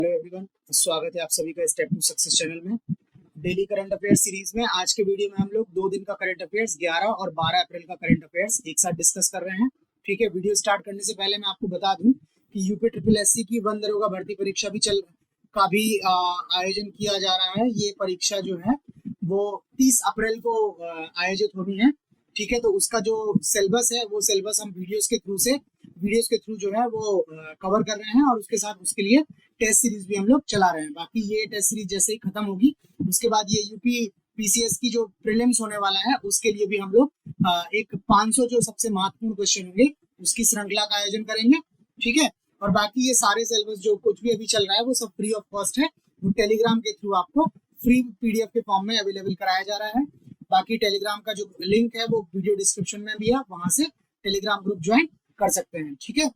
Hello everyone, स्वागत है आप सभी का स्टेप टू सक्सेस चैनल में। डेली करंट अफेयर्स सीरीज में आज के वीडियो में हम लोग 2 दिन का करंट अफेयर्स 11 और 12 अप्रैल का करंट अफेयर्स एक साथ डिस्कस कर रहे हैं। ठीक है, वीडियो स्टार्ट करने से पहले मैं आपको बता दूं कि यूपी ट्रिपल एससी की वन दरोगा भर्ती परीक्षा भी आयोजन किया जा रहा है। ये परीक्षा जो है वो 30 अप्रैल को आयोजित होनी है। ठीक है, तो उसका जो सिलेबस है वो सिलेबस हम वीडियोस के थ्रू जो है वो कवर कर रहे हैं और उसके साथ उसके लिए टेस्ट सीरीज भी हम लोग चला रहे हैं। बाकी ये टेस्ट सीरीज जैसे ही खत्म होगी उसके बाद ये यूपी पीसीएस की जो प्रीलिम्स होने वाला है उसके लिए भी हम लोग एक 500 जो सबसे महत्वपूर्ण क्वेश्चन होंगे उसकी श्रृंखला का आयोजन करेंगे। ठीक है, और बाकी ये सारे सिलेबस जो कुछ भी अभी चल रहा है वो सब फ्री ऑफ कॉस्ट है। वो टेलीग्राम के थ्रू आपको फ्री पीडीएफ के फॉर्म में अवेलेबल कराया जा रहा है। बाकी टेलीग्राम का जो लिंक है वो वीडियो डिस्क्रिप्शन में भी है, वहां से टेलीग्राम ग्रुप ज्वाइन कर सकते हैं। ठीक है,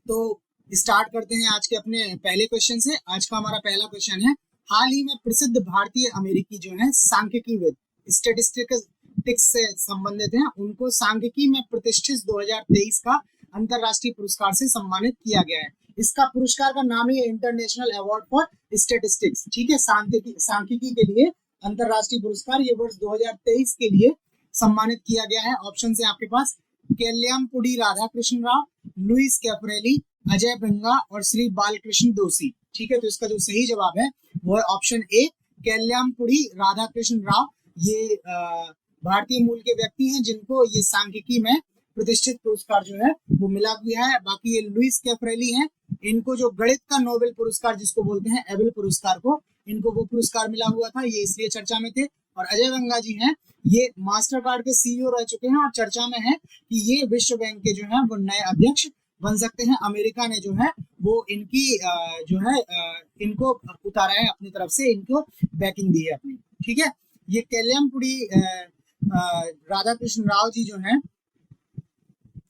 तो स्टार्ट करते हैं आज के अपने पहले क्वेश्चन से। आज का हमारा पहला क्वेश्चन है, हाल ही में प्रसिद्ध भारतीय अमेरिकी जो है सांख्यिकीविद स्टैटिस्टिक्स से संबंधित हैं, उनको सांख्यिकी में प्रतिष्ठित 2023 का अंतरराष्ट्रीय पुरस्कार से सम्मानित किया गया है। इसका पुरस्कार का नाम है इंटरनेशनल अवार्ड फॉर स्टैटिस्टिक्स। ठीक है, सांख्यिकी के लिए अंतरराष्ट्रीय पुरस्कार ये वर्ष 2023 के लिए सम्मानित किया गया है। ऑप्शन है आपके पास केल्यामपुडी राधाकृष्ण राव, लुइस कैफरेली, अजय बंगा और श्री बालकृष्ण दोषी। ठीक है, तो इसका जो सही जवाब है वो है ऑप्शन ए केल्यामपुडी राधाकृष्ण राव। ये भारतीय मूल के व्यक्ति हैं जिनको ये सांख्यिकी में प्रतिष्ठित पुरस्कार जो है वो मिला हुआ है। बाकी ये लुइस कैफरेली हैं, इनको जो गणित का नोबेल पुरस्कार जिसको बोलते हैं एबेल पुरस्कार को, इनको वो पुरस्कार मिला हुआ था, ये इसलिए चर्चा में थे। और अजय बंगा जी हैं, ये मास्टर कार्ड के सीईओ रह चुके हैं और चर्चा में है कि ये विश्व बैंक के जो है वो नए अध्यक्ष बन सकते हैं। अमेरिका ने जो है वो इनकी जो है इनको उतारा है अपनी तरफ से, इनको बैकिंग दी है अपनी। ठीक है, ये केल्यामपुडी राधाकृष्ण राव जी जो हैं,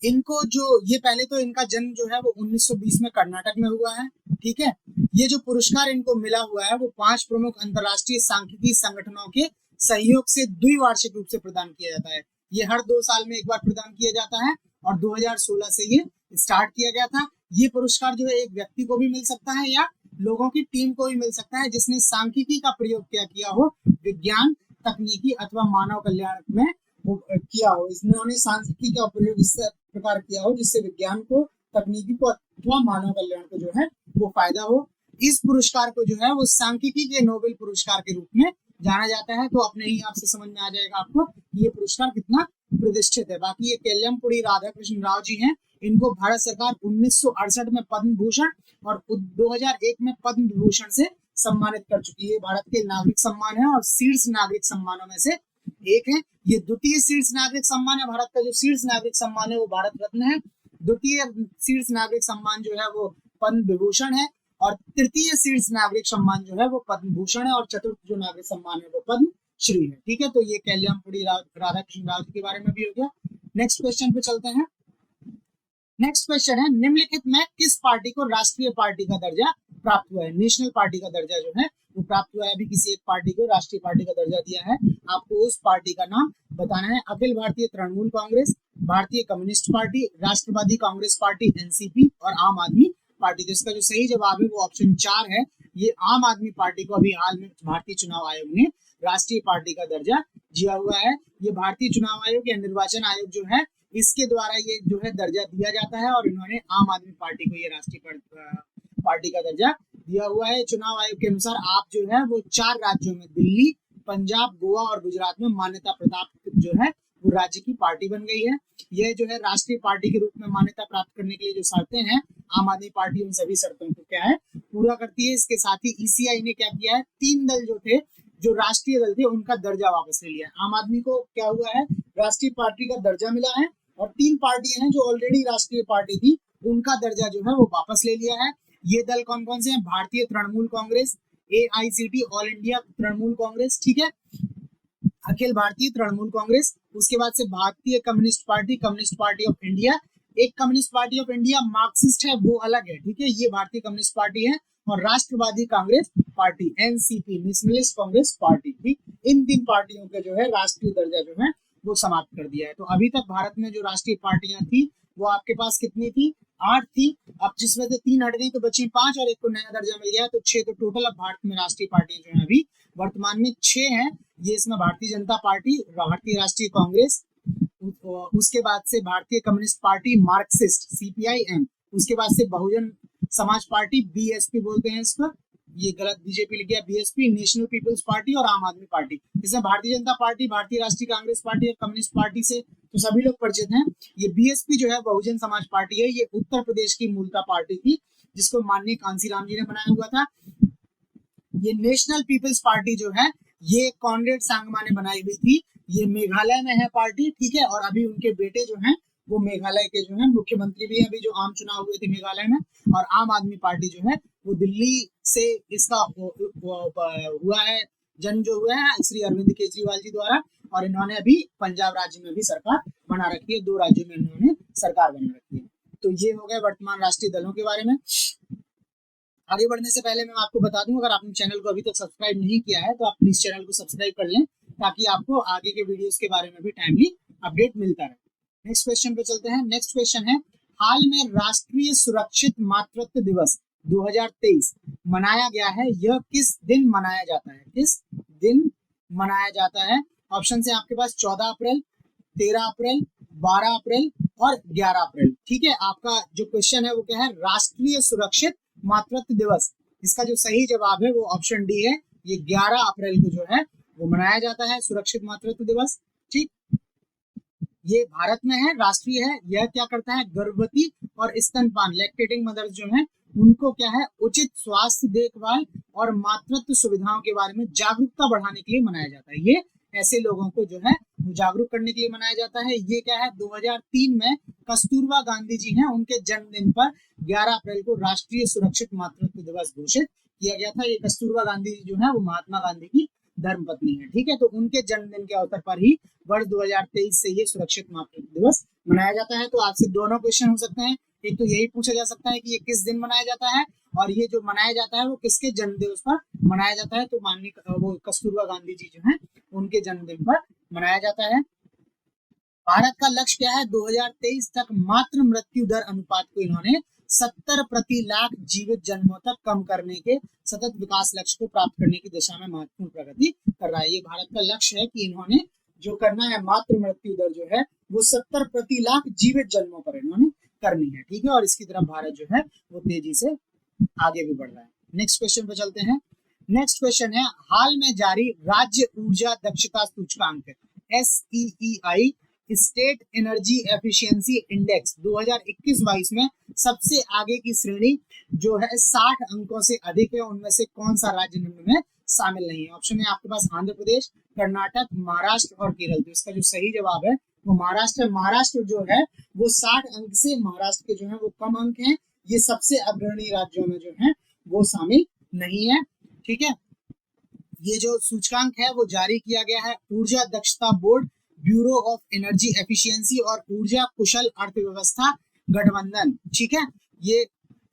इनको जो ये पहले तो इनका जन्म जो है वो 1920 में कर्नाटक में हुआ है। ठीक है, ये जो पुरस्कार इनको मिला हुआ है वो 5 प्रमुख अंतरराष्ट्रीय सांख्यिकी संगठनों के सहयोग से द्विवार्षिक रूप से प्रदान किया जाता है। ये हर 2 साल में एक बार प्रदान किया जाता है और 2016 से ये स्टार्ट किया गया था। ये पुरस्कार जो है एक व्यक्ति को भी मिल सकता है या लोगों की टीम को भी मिल सकता है जिसने सांख्यिकी का प्रयोग किया हो विज्ञान, तकनीकी अथवा मानव कल्याण में किया हो। इन्होंने सांख्यिकी का प्रयोग इस प्रकार किया हो जिससे विज्ञान को, तकनीकी को अथवा मानव कल्याण को जो है वो फायदा हो। इस पुरस्कार को जो है वो सांख्यिकी के नोबेल पुरस्कार के रूप में जाना जाता है। तो अपने ही आपसे समझ में आ जाएगा आपको ये पुरस्कार कितना प्रतिष्ठित है। बाकी ये केल्यामपुडी राधाकृष्ण राव जी हैं, इनको भारत सरकार 1968 में पद्म भूषण और 2001 में पद्म विभूषण से सम्मानित कर चुकी है। भारत के नागरिक सम्मान है और शीर्ष नागरिक सम्मानों में से एक है। ये द्वितीय शीर्ष नागरिक सम्मान है। भारत का जो शीर्ष नागरिक सम्मान है वो भारत रत्न है, द्वितीय शीर्ष नागरिक सम्मान जो है वो पद्म विभूषण है और तृतीय शीर्ष नागरिक सम्मान जो है वो पद्म भूषण है और चतुर्थ जो नागरिक सम्मान है वो पद्म श्री है। ठीक है, तो ये केल्यामपुडी राधाकृष्ण राव के बारे में भी हो गया। नेक्स्ट क्वेश्चन पे चलते हैं। नेक्स्ट क्वेश्चन है, निम्नलिखित में किस पार्टी को राष्ट्रीय पार्टी का दर्जा प्राप्त हुआ है? नेशनल पार्टी का दर्जा जो है वो प्राप्त हुआ है। अभी किसी एक पार्टी को राष्ट्रीय पार्टी का दर्जा दिया है, आपको उस पार्टी का नाम बताना है। अखिल भारतीय तृणमूल कांग्रेस, भारतीय कम्युनिस्ट पार्टी, राष्ट्रवादी कांग्रेस पार्टी एनसीपी और आम आदमी पार्टी। तो इसका जो सही जवाब है वो ऑप्शन 4 है। ये आम आदमी पार्टी को अभी हाल में भारतीय चुनाव आयोग ने राष्ट्रीय पार्टी का दर्जा दिया हुआ है। ये भारतीय चुनाव आयोग या निर्वाचन आयोग जो है इसके द्वारा ये जो है दर्जा दिया जाता है और इन्होंने आम आदमी पार्टी को ये राष्ट्रीय पार्टी का दर्जा दिया हुआ है। चुनाव आयोग के अनुसार आप जो है वो 4 राज्यों में दिल्ली, पंजाब, गोवा और गुजरात में मान्यता प्राप्त जो है वो राज्य की पार्टी बन गई है। यह जो है राष्ट्रीय पार्टी के रूप में मान्यता प्राप्त करने के लिए जो शर्तें हैं, आम आदमी पार्टी उन सभी शर्तों को क्या है पूरा करती है। इसके साथ ही ईसीआई ने क्या किया है, 3 दल जो थे जो राष्ट्रीय दल थे उनका दर्जा वापस ले लिया। आम आदमी को क्या हुआ है, राष्ट्रीय पार्टी का दर्जा मिला है और 3 पार्टियां हैं जो ऑलरेडी राष्ट्रीय पार्टी थी उनका दर्जा जो है वो वापस ले लिया है। ये दल कौन कौन से हैं? भारतीय Trinamool Congress, AICT all India Trinamool Congress, ठीक है, अखिल भारतीय तृणमूल कांग्रेस, उसके बाद से भारतीय कम्युनिस्ट पार्टी ऑफ इंडिया, एक communist party of India Marxist है वो अलग है। ठीक है, ये भारतीय कम्युनिस्ट पार्टी है और राष्ट्रवादी Congress party NCP nationalist Congress party. ठीक, इन 3 पार्टियों का जो है राष्ट्रीय दर्जा जो है वो समाप्त कर दिया है। तो अभी तक भारत में जो राष्ट्रीय पार्टियां थी वो आपके पास कितनी थी, 8 थी। अब जिसमें से 3 हट गई तो बची 5 और एक को नया दर्जा मिल गया तो 6। तो टोटल अब भारत में राष्ट्रीय पार्टियां जो है अभी वर्तमान में 6 हैं। ये इसमें भारतीय जनता पार्टी, भारतीय राष्ट्रीय कांग्रेस, उसके बाद से भारतीय कम्युनिस्ट पार्टी मार्क्सिस्ट CPIM, उसके बाद से बहुजन समाज पार्टी BSP बोलते हैं इसको, ये गलत बीजेपी लिख गया, BSP, नेशनल पीपल्स पार्टी और आम आदमी पार्टी। इसमें भारतीय जनता पार्टी, भारतीय राष्ट्रीय कांग्रेस पार्टी और कम्युनिस्ट पार्टी से तो सभी लोग परिचित हैं। ये BSP जो है बहुजन समाज पार्टी है, ये उत्तर प्रदेश की मूलतः पार्टी थी जिसको माननीय कांसीराम जी ने बनाया हुआ था। ये नेशनल पीपल्स पार्टी जो है ये कॉनरेड सांगमा ने बनाई हुई थी, ये मेघालय में है पार्टी, ठीक है। और अभी उनके बेटे जो हैं वो मेघालय के जो है मुख्यमंत्री भी, अभी जो आम चुनाव हुए थे मेघालय में। और आम आदमी पार्टी जो है वो दिल्ली से इसका हुआ है, जन्म जो हुआ है श्री अरविंद केजरीवाल जी द्वारा। और इन्होंने अभी पंजाब राज्य में भी सरकार बना रखी है, 2 राज्यों में इन्होंने सरकार बना रखी है। तो ये हो गए वर्तमान राष्ट्रीय दलों के बारे में। आगे बढ़ने से पहले मैं आपको बता दूं, अगर आपने चैनल को अभी तक सब्सक्राइब नहीं किया है तो आप प्लीज चैनल को सब्सक्राइब कर लें ताकि आपको आगे के वीडियोस के बारे में भी टाइमली अपडेट मिलता रहे। नेक्स्ट क्वेश्चन पे चलते हैं। नेक्स्ट क्वेश्चन है, हाल में राष्ट्रीय सुरक्षित मातृत्व दिवस 2023 मनाया गया है, यह किस दिन मनाया जाता है, किस दिन मनाया जाता है? ऑप्शन है आपके पास 14 अप्रैल, 13 अप्रैल, 12 अप्रैल और 11 अप्रैल। ठीक है, आपका जो क्वेश्चन है वो क्या है, राष्ट्रीय सुरक्षित मातृत्व दिवस। इसका जो सही जवाब है वो ऑप्शन डी है, ये 11 अप्रैल को जो है वो मनाया जाता है सुरक्षित मातृत्व दिवस। ठीक, ये भारत में है, राष्ट्रीय है। यह क्या करता है, गर्भवती और स्तनपान लैक्टेटिंग मदर्स जो है उनको क्या है, उचित स्वास्थ्य देखभाल और मातृत्व सुविधाओं के बारे में जागरूकता बढ़ाने के लिए मनाया जाता है। ये ऐसे लोगों को जो है जागरूक करने के लिए मनाया जाता है। ये क्या है, 2003 में कस्तूरबा गांधी जी हैं, उनके जन्मदिन पर 11 अप्रैल को राष्ट्रीय सुरक्षित मातृत्व दिवस घोषित किया गया था। ये कस्तूरबा गांधी जी जो है वो महात्मा गांधी की धर्मपत्नी है। ठीक है, तो उनके जन्मदिन के अवसर पर ही वर्ष 2023 से ये सुरक्षित मातृत्व दिवस मनाया जाता है। तो आपसे दोनों क्वेश्चन हो सकते हैं, एक तो यही पूछा जा सकता है कि ये किस दिन मनाया जाता है, और ये जो मनाया जाता है वो किसके जन्मदिवस पर मनाया जाता है। तो माननीय वो कस्तूरबा गांधी जी जो है उनके जन्मदिन पर मनाया जाता है। भारत का लक्ष्य क्या है, 2023 तक मातृ मृत्यु दर अनुपात को इन्होंने 70 प्रति लाख जीवित जन्मों तक कम करने के सतत विकास लक्ष्य को प्राप्त करने की दिशा में महत्वपूर्ण प्रगति कर रहा है। ये भारत का लक्ष्य है कि इन्होंने जो करना है, मातृ मृत्यु दर जो है वो 70 प्रति लाख जीवित जन्मों पर इन्होंने करनी है। ठीक है, और इसकी तरफ भारत जो है वो तेजी से आगे भी बढ़ रहा है। नेक्स्ट क्वेश्चन पे चलते हैं। नेक्स्ट क्वेश्चन है, हाल में जारी राज्य ऊर्जा दक्षता सूचकांक SEEI state energy efficiency index 2021-22 में सबसे आगे की श्रेणी जो है 60 अंकों से अधिक है, उनमें से कौन सा राज्य निम्न में शामिल नहीं है? ऑप्शन है आपके पास आंध्र प्रदेश, कर्नाटक, महाराष्ट्र और केरल। तो इसका जो सही जवाब है वो महाराष्ट्र है। महाराष्ट्र जो है वो 60 अंक से, महाराष्ट्र के जो है वो कम अंक हैं, ये सबसे अग्रणी राज्यों में जो है वो शामिल नहीं है। ठीक है, ये जो सूचकांक है वो जारी किया गया है ऊर्जा दक्षता board, bureau of energy efficiency और ऊर्जा कुशल अर्थव्यवस्था गठबंधन। ठीक है, ये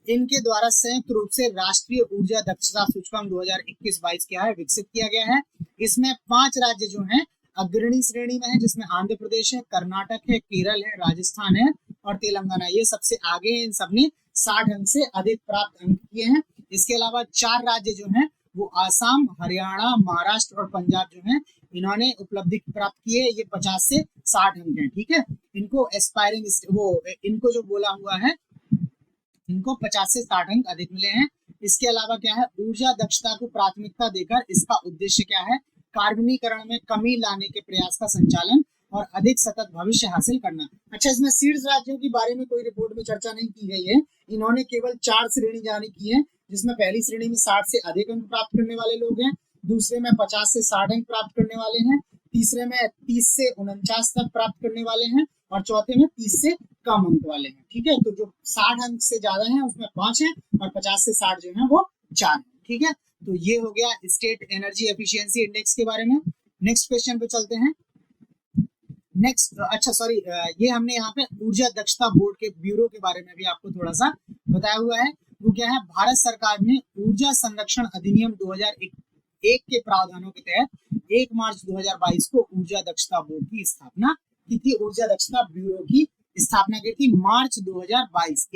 इनके द्वारा संयुक्त रूप से राष्ट्रीय ऊर्जा दक्षता सूचकांक 2021-22 क्या है, विकसित किया गया है। इसमें 5 राज्य जो हैं अग्रणी श्रेणी में है, जिसमें आंध्र प्रदेश है, कर्नाटक है, केरल है, राजस्थान है और तेलंगाना। ये सबसे आगे हैं, इन सबने 60 अंक से अधिक प्राप्त अंक किए हैं। इसके अलावा 4 राज्य जो हैं वो आसाम, हरियाणा, महाराष्ट्र और पंजाब जो हैं इन्होंने उपलब्धि प्राप्त की है, ये 50 से 60 अंक हैं। ठीक है, इनको एस्पायरिंग इनको जो बोला हुआ है इनको 50 से 60 अंक अधिक मिले हैं। इसके अलावा क्या है, ऊर्जा दक्षता को प्राथमिकता देकर इसका उद्देश्य क्या है, कार्बनीकरण में कमी लाने के प्रयास का संचालन और अधिक सतत भविष्य हासिल करना। अच्छा, इसमें शीर्ष राज्यों के बारे में कोई रिपोर्ट में चर्चा नहीं की गई है, इन्होंने केवल 4 श्रेणी जारी की है, जिसमें पहली श्रेणी में 60 से अधिक अंक प्राप्त करने वाले लोग हैं, दूसरे में 50 से 60 अंक प्राप्त करने वाले हैं, तीसरे में 30 से 49 तक प्राप्त करने वाले हैं और चौथे में 30 से कम अंक वाले हैं। ठीक है, तो जो 60 अंक से ज्यादा हैं उसमें 5 हैं और 50 से 60 जो है वो 4 हैं। ठीक है, तो ये हो गया स्टेट एनर्जी एफिशिएंसी इंडेक्स के बारे में। नेक्स्ट क्वेश्चन पे चलते हैं। ये हमने यहाँ पे ऊर्जा दक्षता बोर्ड के ब्यूरो के बारे में भी आपको थोड़ा सा बताया हुआ है। वो क्या है, भारत सरकार ने ऊर्जा संरक्षण अधिनियम 2001 के प्रावधानों के तहत 1 मार्च 2022 को ऊर्जा दक्षता बोर्ड की स्थापना की थी, ऊर्जा दक्षता ब्यूरो की स्थापना की थी मार्च 2022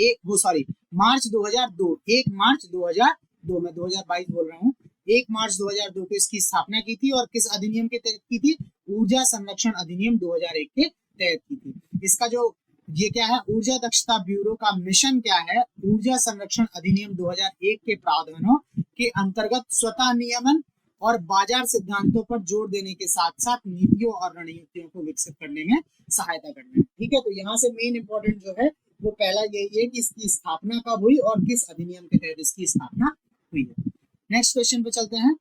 मार्च 2002 1 मार्च 2002 मैं 2022 बोल रहा हूँ। 1 मार्च 2002 को इसकी स्थापना की थी और किस अधिनियम के तहत की थी? ऊर्जा संरक्षण अधिनियम 2001 के तहत की थी। इसका जो ये क्या है, ऊर्जा दक्षता ब्यूरो का मिशन क्या है? ऊर्जा संरक्षण अधिनियम 2001 के प्रावधानों के अंतर्गत स्वतः नियमन और बाजार सिद्धांतों पर जोर देने के साथ साथ नीतियों और रणनीतियों को विकसित करने में सहायता करना है। ठीक है, तो यहाँ से मेन इंपॉर्टेंट जो है वो पहला यही है कि इसकी स्थापना कब हुई और किस अधिनियम के तहत इसकी स्थापना हुई है। नेक्स्ट क्वेश्चन पे चलते हैं।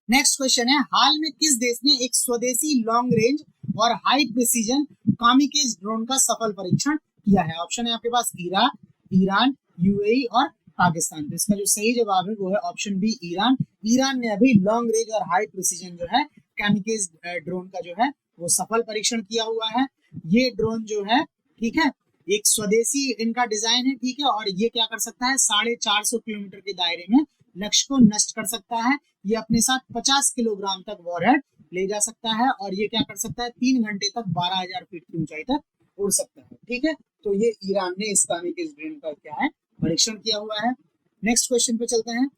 नेक्स्ट क्वेश्चन है, हाल में किस देश ने एक स्वदेशी लॉन्ग रेंज और हाई प्रिसीजन कामिकेज ड्रोन का सफल परीक्षण किया है? ऑप्शन है आपके पास इराक, ईरान, यूएई और पाकिस्तान। तो इसका जो सही जवाब है वो है ऑप्शन बी ईरान। ईरान ने अभी लॉन्ग रेंज और हाई प्रिसीजन जो है कामिकेज ड्रोन का जो है वो सफल परीक्षण किया हुआ है। ये ड्रोन जो है, ठीक है, एक स्वदेशी इनका डिजाइन है, ठीक है, और ये क्या कर सकता है? 450 किलोमीटर के दायरे में लक्ष्य को नष्ट कर सकता है। ये अपने साथ 50 किलोग्राम तक वॉरहेड ले जा सकता है और ये क्या कर सकता है? 3 घंटे तक 12,000 फीट की ऊंचाई तक उड़ सकता है। ठीक है, तो ये ईरान ने इस कामिकेज ड्रोन का क्या है परीक्षण किया हुआ है। नेक्स्ट क्वेश्चन पे चलते हैं।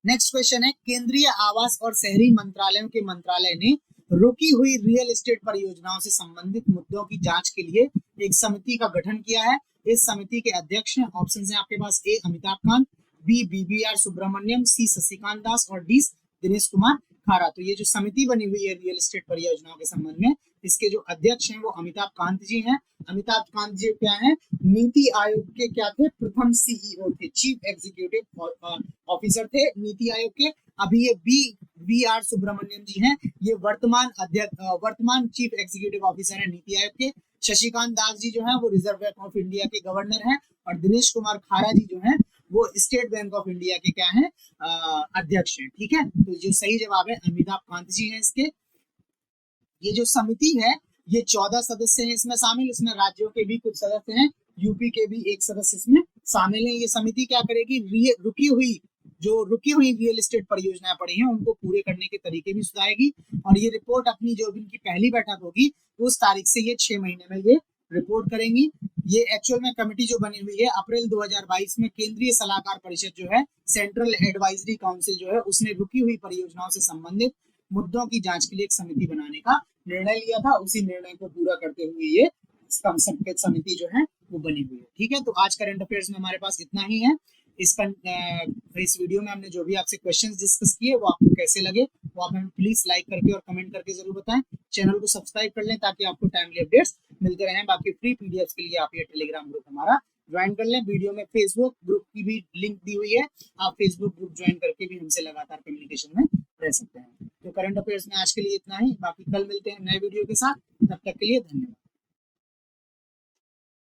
नेक्स्ट क्वेश्चन है, केंद्रीय आवास और शहरी मंत्रालयों के मंत्रालय ने रुकी हुई रियल एस्टेट परियोजनाओं से संबंधित मुद्दों की जांच के लिए एक समिति का गठन किया है। इस समिति के अध्यक्ष हैं, ऑप्शन है आपके पास ए अमिताभ कांत, बी बीबीआर सुब्रमण्यम, सी शशिकांत दास और डी दिनेश कुमार खारा। तो ये जो समिति बनी हुई है रियल एस्टेट परियोजनाओं के संबंध में, इसके जो अध्यक्ष हैं वो अमिताभ कांत जी हैं। अमिताभ कांत जी क्या है? नीति आयोग के क्या थे? प्रथम सीईओ थे, चीफ एग्जीक्यूटिव ऑफिसर थे नीति आयोग के। अभी ये बी आर सुब्रमण्यम जी हैं, ये वर्तमान चीफ एग्जीक्यूटिव ऑफिसर है नीति आयोग के। शशिकांत दास जी जो है वो रिजर्व बैंक ऑफ इंडिया के गवर्नर हैं और दिनेश कुमार खारा जी जो है वो स्टेट बैंक ऑफ इंडिया के क्या है? अध्यक्ष हैं। ठीक है, तो जो सही जवाब है अमिताभ कांत जी हैं इसके। ये जो समिति है ये 14 सदस्य हैं इसमें शामिल, इसमें राज्यों के भी कुछ सदस्य हैं, यूपी के भी एक सदस्य इसमें शामिल है। ये समिति क्या करेगी? रुकी हुई रियल एस्टेट परियोजनाएं पड़ी हैं उनको पूरे करने के तरीके भी सुझाएगी और ये रिपोर्ट अपनी जो भी इनकी पहली बैठक होगी उस तारीख से ये 6 महीने में ये रिपोर्ट करेंगी। ये एक्चुअल में कमेटी जो बनी हुई है अप्रैल 2022 में केंद्रीय सलाहकार परिषद जो है, सेंट्रल एडवाइजरी काउंसिल जो है, उसने रुकी हुई परियोजनाओं से संबंधित मुद्दों की जांच के लिए एक समिति बनाने का निर्णय लिया था। उसी निर्णय को पूरा करते हुए ये समिति जो है वो बनी हुई है। ठीक है, तो आज करंट अफेयर्स में हमारे पास इतना ही है। इस वीडियो में हमने जो भी आपसे क्वेश्चंस डिस्कस किए वो आपको कैसे लगे वो आप हमें प्लीज लाइक करके और कमेंट करके जरूर बताएं। चैनल को सब्सक्राइब कर लें ताकि आपको टाइमली अपडेट्स मिलते रहें। बाकी फ्री पीडीएफ के लिए आप ये टेलीग्राम ग्रुप हमारा ज्वाइन कर लें। वीडियो में फेसबुक ग्रुप की भी लिंक दी हुई है, आप फेसबुक ग्रुप ज्वाइन करके भी हमसे लगातार कम्युनिकेशन में रह सकते हैं। तो करंट अफेयर्स में आज के लिए इतना ही, बाकी कल मिलते हैं नए वीडियो के साथ। तब तक के लिए धन्यवाद।